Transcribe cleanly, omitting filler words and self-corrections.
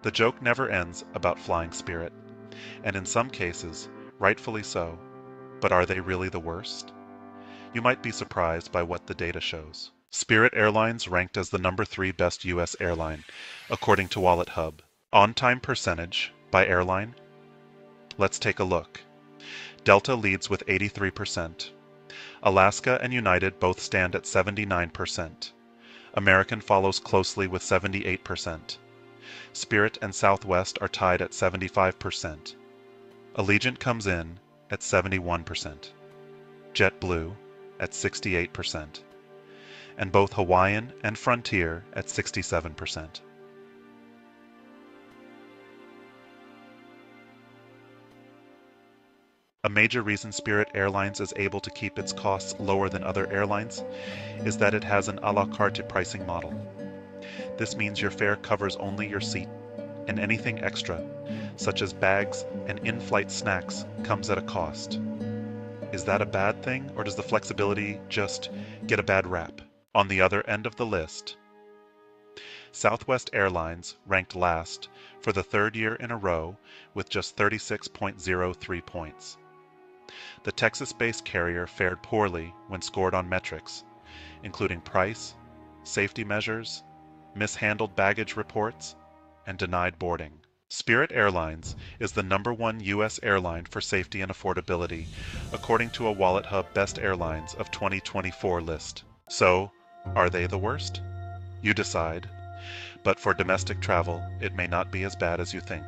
The joke never ends about flying Spirit, and in some cases, rightfully so. But are they really the worst? You might be surprised by what the data shows. Spirit Airlines ranked as the #3 best U.S. airline, according to Wallet Hub. On-time percentage by airline? Let's take a look. Delta leads with 83%. Alaska and United both stand at 79%. American follows closely with 78%. Spirit and Southwest are tied at 75%. Allegiant comes in at 71%. JetBlue at 68%. And both Hawaiian and Frontier at 67%. A major reason Spirit Airlines is able to keep its costs lower than other airlines is that it has an a la carte pricing model. This means your fare covers only your seat, and anything extra, such as bags and in-flight snacks, comes at a cost. Is that a bad thing, or does the flexibility just get a bad rap? On the other end of the list, Southwest Airlines ranked last for the third year in a row with just 36.03 points. The Texas-based carrier fared poorly when scored on metrics, including price, safety measures, mishandled baggage reports, and denied boarding. Spirit Airlines is the #1 U.S. airline for safety and affordability, according to a Wallet Hub Best Airlines of 2024 list. So, are they the worst? You decide. But for domestic travel, it may not be as bad as you think.